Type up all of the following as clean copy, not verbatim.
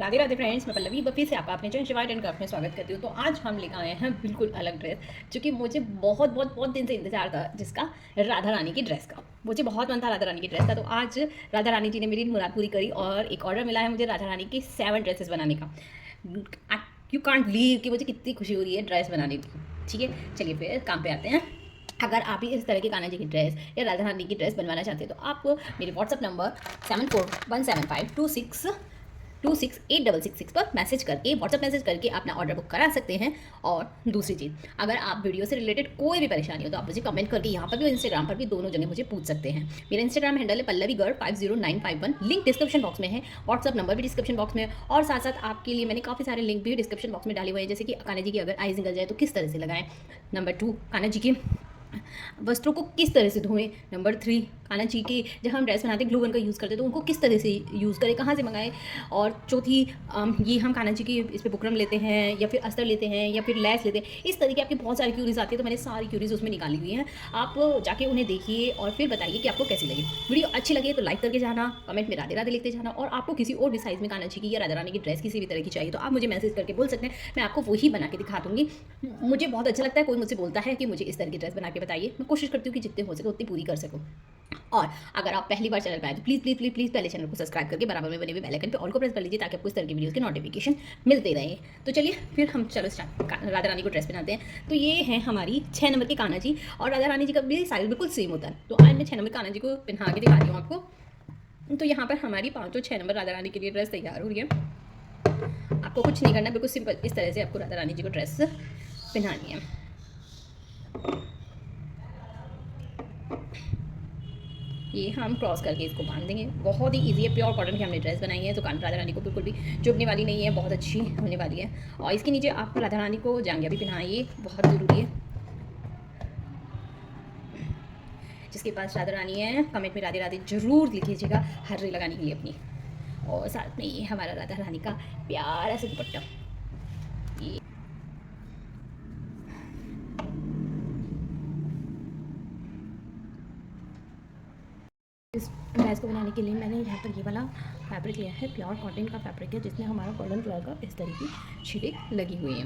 Radhe Radhe friends, मैं पल्लवी फिर से आपका अपने चैनल शिवाय एंड क्राफ्ट में स्वागत करती हूँ। तो आज हम लेकर आए हैं बिल्कुल अलग ड्रेस, जो कि मुझे बहुत बहुत बहुत दिन से इंतजार था, जिसका राधा रानी की ड्रेस का मुझे बहुत मन था। राधा रानी की ड्रेस का तो आज राधा रानी जी ने मेरी मुराद पूरी करी और एक ऑर्डर मिला है मुझे राधा रानी की 7 ड्रेसेस बनाने का। यू कांट बिलीव कि मुझे कितनी खुशी हो रही है ड्रेस बनाने की। ठीक है, चलिए फिर काम पे आते हैं। अगर आप भी इस तरह की कान्हा जी की ड्रेस या राधा रानी की ड्रेस बनवाना चाहते हैं तो आप मेरे व्हाट्सअप नंबर 741752626866 पर मैसेज करके व्हाट्सअप मैसेज करके अपना ऑर्डर बुक करा सकते हैं। और दूसरी चीज़, अगर आप वीडियो से रिलेटेड कोई भी परेशानी हो तो आप मुझे कमेंट करके यहाँ पर भी और इंस्टाग्राम पर भी दोनों जगह मुझे पूछ सकते हैं। मेरा इंस्टाग्राम हैंडल है Pallavi girl 50951, link description box में है, व्हाट्सअप नंबर भी डिस्क्रिप्शन बॉक्स में है। और साथ साथ आपके लिए मैंने काफ़ी सारे लिंक भी डिस्क्रिप्शन बॉक्स में डाले हुए हैं, जैसे कि कान्हा जी की अगर आईज निकल जाए तो किस तरह से लगाएं, नंबर 2 कान्हा जी की वस्त्रों को किस तरह से धोएं, नंबर 3 कान्हा जी की जब हम ड्रेस बनाते ग्लू गन का यूज़ करते हैं तो उनको किस तरह से यूज़ करें, कहाँ से मंगाएं। और चौथी, ये हम कान्हा जी की इस पर बुकरम लेते हैं या फिर अस्तर लेते हैं या फिर लैस लेते हैं। इस तरह की आपकी बहुत सारी क्यूरीज आती है, तो मैंने सारी क्यूरीज उसमें निकाली हुई हैं। आप जाके उन्हें देखिए और फिर बताइए कि आपको कैसी लगी। वीडियो अच्छी लगे तो लाइक करके जाना, कमेंट में राधे राधे लिखते जाना। और आपको किसी और भी साइज़ में कान्हा जी की या राधा रानी की ड्रेस किसी भी तरह की चाहिए तो आप मुझे मैसेज करके बोल सकते हैं, मैं आपको वही बना के दिखा दूँगी। मुझे बहुत अच्छा लगता है कोई मुझसे बोलता है कि मुझे इस तरह की ड्रेस बना के बताइए। मैं कोशिश करती हूँ कि जितने हो सके उतनी पूरी कर सकूँ। और अगर आप पहली बार चैनल पर आए तो प्लीज़ प्लीज़ प्लीज़ प्लीज़ पहले चैनल को सब्सक्राइब करके बराबर में बने हुए बेल आइकन पे ऑल को प्रेस कर लीजिए, ताकि आपको इस तरह की वीडियोस के नोटिफिकेशन मिलते रहे। तो चलिए फिर हम चलो स्टार्ट राधा रानी को ड्रेस पहनाते हैं। तो ये है हमारी 6 नंबर की कान्हा जी, और राधा रानी जी का भी साइज बिल्कुल सेम होता है। तो आज मैं 6 नंबर कान्हा जी को पहना के दिखाती हूँ आपको। तो यहाँ पर हमारी 5 और 6 नंबर राधा रानी के लिए ड्रेस तैयार हो रही है। आपको कुछ नहीं करना, बिल्कुल सिंपल इस तरह से आपको राधा रानी जी को ड्रेस पहनानी है। ये हम क्रॉस करके इसको बांध देंगे। बहुत ही इजी है, प्योर कॉटन की हमने ड्रेस बनाई है, तो राधा रानी को बिल्कुल भी चुभने वाली नहीं है, बहुत अच्छी होने वाली है। और इसके नीचे आप राधा रानी को जांघिया भी पहनाइए, बहुत ज़रूरी है। जिसके पास राधा रानी है कमेंट में राधे राधे जरूर लिखिएगा हर रे लगाने के लिए अपनी। और साथ में ये हमारा राधा रानी का प्यारा सा दुपट्टा। ये इस ड्रेस को बनाने के लिए मैंने यहाँ पर ये वाला फैब्रिक लिया है, प्योर कॉटन का फैब्रिक है, जिसमें हमारा गोल्डन कलर का इस तरह की छिड़क लगी हुई है।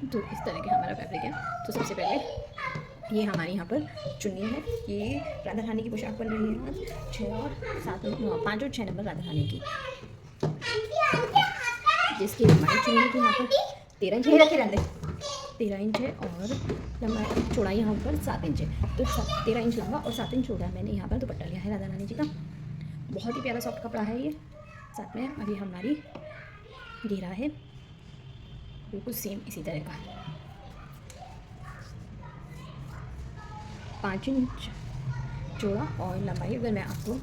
तो इस तरह का हमारा फैब्रिक है। तो सबसे पहले ये हमारे यहाँ पर चुन्नी है, ये राधा रानी की पोशाक बन रही है आज 6 और 7 5 और 6 नंबर राधा रानी की, जिसकी लंबाई चुन्नी की यहाँ पर 13 इंच रखे रहते 13 इंच है, और लंबाई चौड़ाई यहाँ पर 7 इंच है। तो 13 इंच लंबा और 7 इंच चौड़ा मैंने यहाँ पर दुपट्टा लिया है राधा रानी जी का। बहुत ही प्यारा सॉफ्ट कपड़ा है ये। साथ में अभी हमारी घेरा है बिल्कुल सेम इसी तरह का, 5 इंच चौड़ा, और लंबाई अगर मैं आपको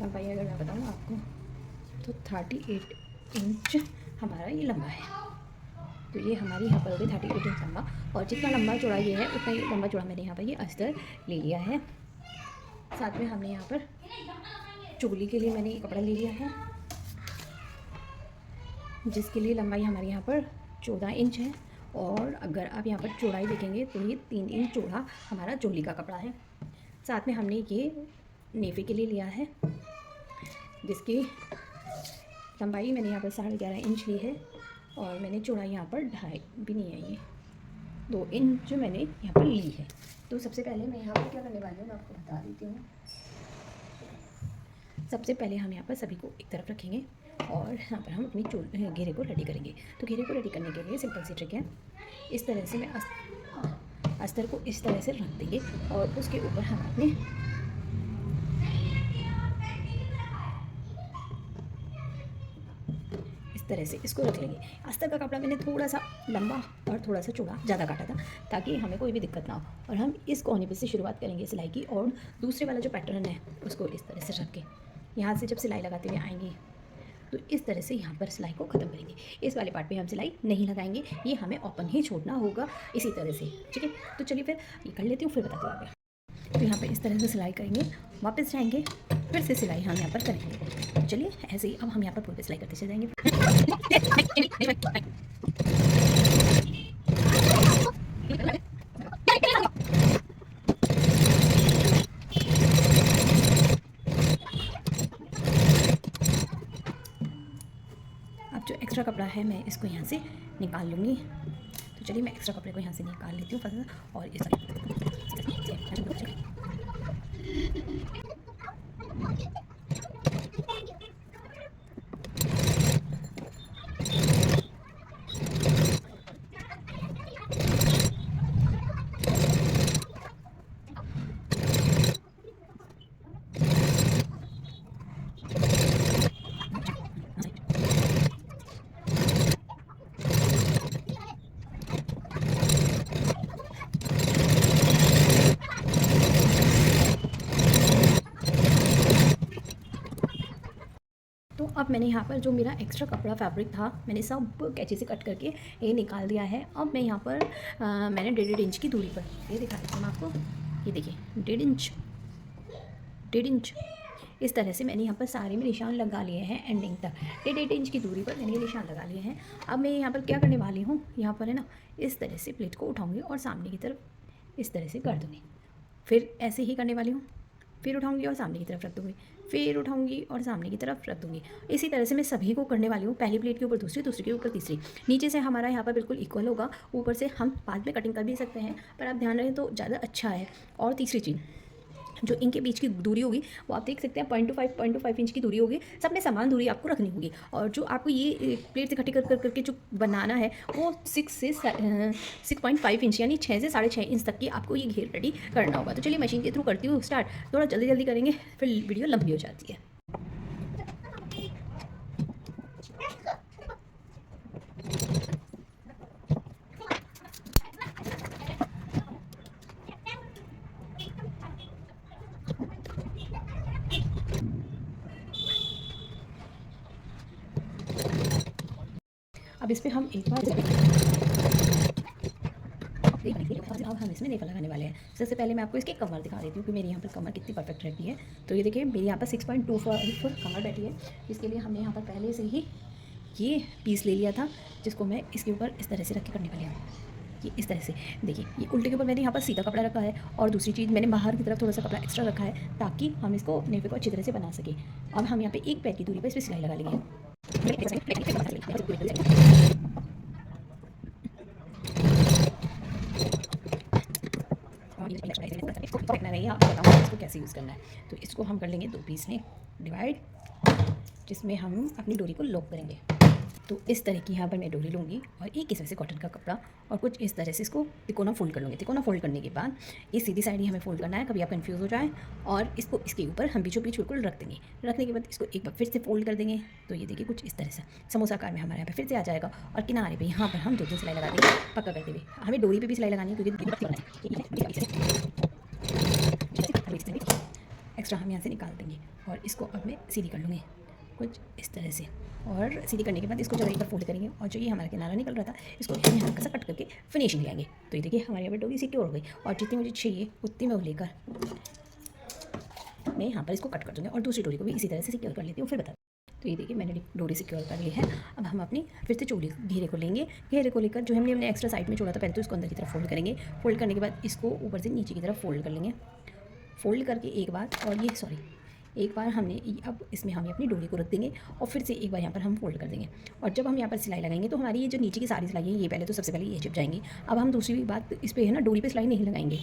बताऊँ आपको तो 38 इंच हमारा ये लंबा है। तो ये हमारी यहाँ पर हो गई 38 इंच लंबा, और जितना लंबा चौड़ा ये है उतना ही लंबा चौड़ा मैंने यहाँ पर ये अस्तर ले लिया है। साथ में हमने यहाँ पर चोली के लिए मैंने ये कपड़ा ले लिया है, जिसके लिए लंबाई हमारी यहाँ पर 14 इंच है, और अगर आप यहाँ पर चौड़ाई देखेंगे तो ये 3 इंच चौड़ा हमारा चोली का कपड़ा है। साथ में हमने ये नेफे के लिए लिया है, जिसकी लंबाई मैंने यहाँ पर 11.5 इंच ली है, और मैंने चौड़ाई यहाँ पर 2.5 भी नहीं है, ये 2 इंच मैंने यहाँ पर ली है। तो सबसे पहले मैं यहाँ पर क्या करने वाली हूँ मैं आपको बता देती हूँ। सबसे पहले हम यहाँ पर सभी को एक तरफ रखेंगे और यहाँ पर हम अपनी घेरे को रेडी करेंगे। तो घेरे को रेडी करने के लिए सिंपल सी ट्रिक है, इस तरह से मैं अस्तर को इस तरह से रख देंगे, और उसके ऊपर हम अपने तरह से इसको रख लेंगे। अस्तर का कपड़ा मैंने थोड़ा सा लंबा और थोड़ा सा चौड़ा ज़्यादा काटा था, ताकि हमें कोई भी दिक्कत ना हो। और हम इस कोने पे से शुरुआत करेंगे सिलाई की, और दूसरे वाला जो पैटर्न है उसको इस तरह से रख के यहाँ से जब सिलाई लगाते हुए आएंगे तो इस तरह से यहाँ पर सिलाई को ख़त्म करेंगे। इस वाले पार्ट पे हम सिलाई नहीं लगाएंगे, ये हमें ओपन ही छोड़ना होगा इसी तरह से। ठीक है, तो चलिए फिर ये कर लेती हूँ, फिर बताती हूँ आगे। तो यहाँ पर इस तरह से सिलाई करेंगे, वापस जाएंगे, फिर से सिलाई हम यहाँ पर करेंगे। चलिए ऐसे ही अब हम यहाँ पर पूरे सिलाई करते चले जाएंगे। अब जो एक्स्ट्रा कपड़ा है मैं इसको यहाँ से निकाल लूँगी। तो चलिए मैं एक्स्ट्रा कपड़े को यहाँ से निकाल लेती हूँ फटाफट और इस तो अब मैंने यहाँ पर जो मेरा एक्स्ट्रा कपड़ा फैब्रिक था मैंने सब कैंची से कट करके ये निकाल दिया है। अब मैं यहाँ पर मैंने 1.5 इंच की दूरी पर ये दिखा देती हूँ मैं आपको। ये देखिए 1.5 इंच इस तरह से मैंने यहाँ पर सारे में निशान लगा लिए हैं एंडिंग तक। 1.5 इंच की दूरी पर मैंने ये निशान लगा लिए हैं। अब मैं यहाँ पर क्या करने वाली हूँ, यहाँ पर है ना इस तरह से प्लेट को उठाऊँगी और सामने की तरफ इस तरह से कर दूँगी। फिर ऐसे ही करने वाली हूँ, फिर उठाऊंगी और सामने की तरफ रख दूँगी, फिर उठाऊंगी और सामने की तरफ रख दूँगी। इसी तरह से मैं सभी को करने वाली हूँ। पहली प्लेट के ऊपर दूसरी, दूसरी के ऊपर तीसरी। नीचे से हमारा यहाँ पर बिल्कुल इक्वल होगा। ऊपर से हम बाद में कटिंग कर भी सकते हैं, पर आप ध्यान रखें तो ज़्यादा अच्छा है। और तीसरी चीज़, जो इनके बीच की दूरी होगी वो आप देख सकते हैं 0.25 इंच की दूरी होगी। सब में समान दूरी आपको रखनी होगी। और जो आपको ये प्लेट से इकट्ठी कर करके जो बनाना है वो 6.5 इंच यानी 6 से 6.5 इंच तक की आपको ये घेर रेडी करना होगा। तो चलिए मशीन के थ्रू करती हूँ स्टार्ट। थोड़ा जल्दी जल्दी करेंगे फिर वीडियो लंबी हो जाती है। अब इस पर हम एक बार अब हम इसमें नेफा लगाने वाले हैं। सबसे पहले मैं आपको इसकी कमर दिखा देती हूँ कि मेरी यहाँ पर कमर कितनी परफेक्ट रहती है। तो ये देखिए मेरी यहाँ पर 6.25 कमर बैठी है। इसके लिए हमने यहाँ पर पहले से ही ये पीस ले लिया था, जिसको मैं इसके ऊपर इस तरह से रख के करने वाली हूँ। ये इस तरह से देखिए, ये उल्टे के ऊपर मैंने यहाँ पर सीधा कपड़ा रखा है और दूसरी चीज़ मैंने बाहर की तरफ थोड़ा सा कपड़ा एक्स्ट्रा रखा है ताकि हम इसको नेफे को अच्छी तरह से बना सकें। अब हम यहाँ पे एक पैर की दूरी पर इस पर सिलाई लगा लेंगे। इसको फेंकना नहीं है, आपको बताऊँ इसको कैसे यूज़ करना है। तो इसको हम कर लेंगे 2 पीस में डिवाइड, जिसमें हम अपनी डोरी को लॉक करेंगे। तो इस तरह की यहाँ पर मैं डोरी लूँगी और एक इस वजह से कॉटन का कपड़ा और कुछ इस तरह से इसको तिकोना फोल्ड कर लूँगी। तिकोना फोल्ड करने के बाद ये सीधी साइड ही हमें फोल्ड करना है, कभी आप कंफ्यूज हो जाए। और इसको इसके ऊपर हम बीचों बीच बिल्कुल रख देंगे। रखने के बाद इसको एक बार फिर से फोल्ड कर देंगे। तो ये देखिए कुछ इस तरह से समोसा आकार में हमारे यहाँ पर फिर से आ जाएगा। और किनारे पर यहाँ पर हम 2-3 सिलाई लगा देंगे पक्का करते हुए। हमें डोरी पर भी सिलाई लगानी है क्योंकि एक्स्ट्रा हम यहाँ से निकाल देंगे। और इसको अब मैं सीधी कर लूँगी कुछ इस तरह से। और सीधी करने के बाद इसको जब एक बार फोल्ड करेंगे और जो ये हमारा किनारा निकल रहा था इसको हम यहाँ हल्का सा कट करके फिनिशिंग लगाएंगे। तो ये देखिए हमारी यहाँ पर डोरी सिक्योर हो गई। और जितनी मुझे चाहिए उतनी मैं लेकर मैं यहाँ पर इसको कट कर दूँगी और दूसरी डोरी को भी इसी तरह से सिक्योर कर लेती हूँ, फिर बता। तो ये देखिए मैंने डोरी सिक्योर कर ली है। अब हम अपनी फिर से चोली घेरे को लेंगे। घेरे को लेकर जो हमने एक्स्ट्रा साइड में छोड़ा था पहले तो इसको अंदर की तरफ फोल्ड करेंगे। फोल्ड करने के बाद इसको ऊपर से नीचे की तरफ फोल्ड कर लेंगे। फोल्ड करके एक बार और ये एक बार हमने अब इसमें हम अपनी डोरी को रख देंगे और फिर से एक बार यहाँ पर हम फोल्ड कर देंगे। और जब हम यहाँ पर सिलाई लगाएंगे तो हमारी ये जो नीचे की सारी सिलाई है ये पहले तो सबसे पहले ये चिप जाएंगी। अब हम दूसरी बात इस पर है ना डोरी पे सिलाई नहीं लगाएंगे,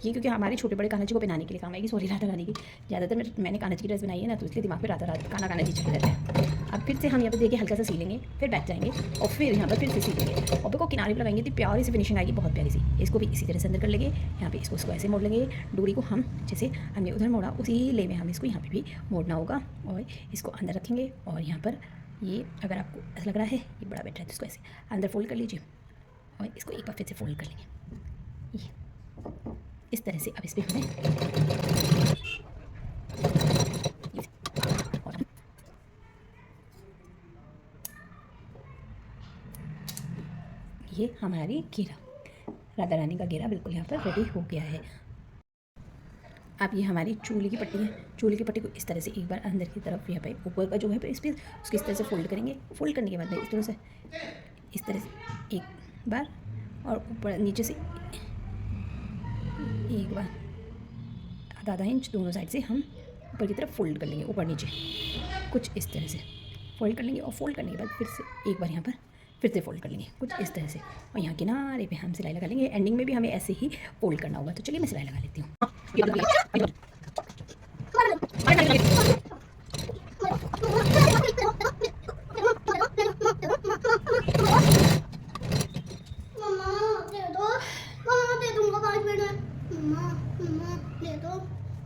ये क्योंकि हमारे छोटे बड़े कान्हा जी को पहनाने के लिए काम आएगी। सॉरी राधा रानी की, ज़्यादातर मैंने कान्हा जी की ड्रेस बनाई है ना तो इसलिए दिमाग में राधा कान्हा जी चले रहते हैं। अब फिर से हम यहाँ पर देखिए हल्का सा सी लेंगे, फिर बैठ जाएंगे और फिर यहाँ पर फिर से सी लेंगे और देखो किनारे पर लगाएंगे तो प्यारी सी फिनिशिंग आएगी, बहुत प्यारी सी। इसको भी इसी तरह से अंदर कर लेंगे। यहाँ पे इसको ऐसे मोड़ लेंगे। डोरी को हम जैसे हमने उधर मोड़ा उसी ले में हम इसको यहाँ पे भी मोड़ना होगा और इसको अंदर रखेंगे। और यहाँ पर ये अगर आपको ऐसा लग रहा है ये बड़ा बेटर है तो इसको ऐसे अंदर फोल्ड कर लीजिए और इसको एक बार फिर से फोल्ड कर लेंगे ये इस तरह से। अब इस पर हमें ये हमारी घेरा राधा रानी का घेरा बिल्कुल यहाँ पर रेडी हो गया है। अब ये हमारी चूली की पट्टी है। चूली की पट्टी को इस तरह से एक बार अंदर की तरफ यहाँ पे ऊपर का जो है इस पर उसको इस तरह से फोल्ड करेंगे। फोल्ड करने के बाद इस तरह से एक बार और ऊपर नीचे से एक बार आधा इंच दोनों साइड से हम ऊपर की तरफ फोल्ड कर लेंगे, ऊपर नीचे कुछ इस तरह से। फोल्ड कर लेंगे और फोल्ड करने के बाद फिर से एक बार यहाँ पर फिर से फोल्ड कर लेंगे कुछ इस तरह से, और यहाँ किनारे पे हम सिलाई लगा लेंगे। एंडिंग में भी हमें ऐसे ही फोल्ड करना होगा। तो चलिए मैं सिलाई लगा लेती हूँ।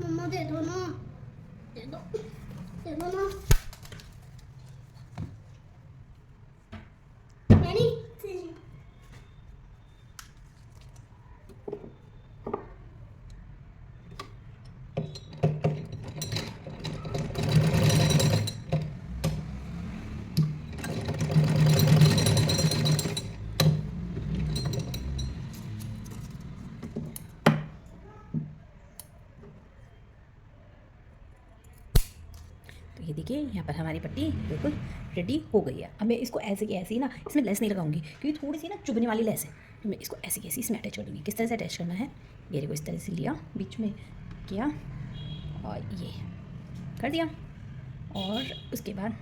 मम्मा दे दो ना, दे दो ना। मैंने तो ये देखिए यहाँ पर हमारी पट्टी बिल्कुल रेडी हो गई है। अब मैं इसको ऐसे की ऐसे ही ना, इसमें लेस नहीं लगाऊंगी क्योंकि थोड़ी सी ना चुभने वाली लेस है। तो मैं इसको ऐसे की ऐसे इसमें अटैच कर दूँगी। किस तरह से अटैच करना है, घेरे को इस तरह से लिया, बीच में किया और ये कर दिया, और उसके बाद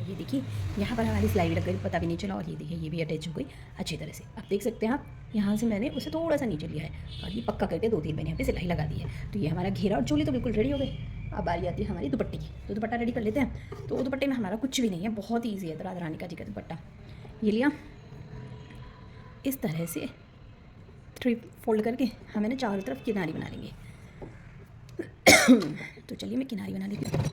ये देखिए यहाँ पर हमारी सिलाई लग गई, पता भी नहीं चला। और ये देखिए ये भी अटैच हो गई अच्छी तरह से। अब देख सकते हैं आप, यहाँ से मैंने उसे थोड़ा सा नीचे लिया है और ये पक्का करके 2-3 मैंने यहाँ पे सिलाई लगा दी है। तो ये हमारा घेरा और चोली तो बिल्कुल रेडी हो गई। अब बारी आती है हमारी दुपट्टे की। तो दुपट्टा रेडी कर लेते हैं। तो दुपट्टे में हमारा कुछ भी नहीं है, बहुत ईजी है। तो राधा रानी का जी का दुपट्टा ये लिया, इस तरह से 3 फोल्ड करके हमें ना चारों तरफ किनारी बना लेंगे। तो चलिए मैं किनारी बना लेती हूँ।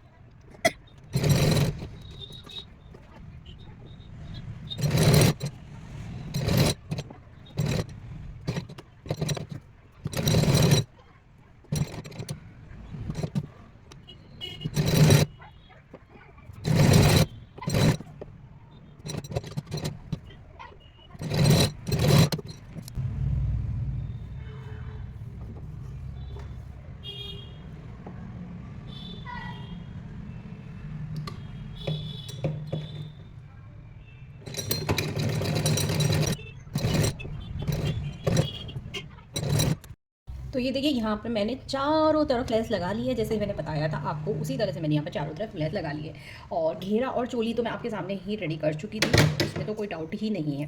तो ये देखिए यहाँ पर मैंने चारों तरफ लेस लगा ली है, जैसे मैंने बताया था आपको उसी तरह से मैंने यहाँ पर चारों तरफ लेस लगा ली है। और घेरा और चोली तो मैं आपके सामने ही रेडी कर चुकी थी, इसमें तो कोई डाउट ही नहीं है।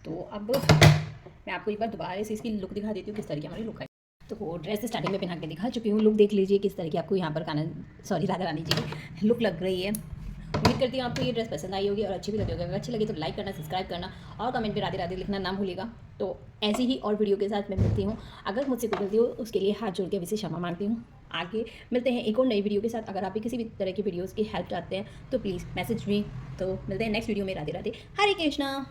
तो अब मैं आपको एक बार दोबारा से इसकी लुक दिखा देती हूँ, किस तरह की हमारी लुक है। तो ड्रेस स्टार्टिंग में पहना के दिखा चुकी हूँ। लुक देख लीजिए किस तरह की आपको यहाँ पर राधा रानी जी की लुक लग रही है। उम्मीद करती हूँ आपको ये ड्रेस पसंद आई होगी और अच्छी भी लगी होगी। अगर अच्छी लगी तो लाइक करना, सब्सक्राइब करना और कमेंट में राधे राधे लिखना ना भूलिएगा। तो ऐसी ही और वीडियो के साथ मैं मिलती हूँ। अगर मुझसे कोई गलती हो उसके लिए हाथ जोड़ के अभी से क्षमा मांगती हूँ। आगे मिलते हैं एक और नई वीडियो के साथ। अगर आप भी किसी भी तरह की वीडियोज़ की हेल्प चाहते हैं तो प्लीज़ मैसेज मी। तो मिलते हैं नेक्स्ट वीडियो में। राधे राधे, हरे कृष्णा।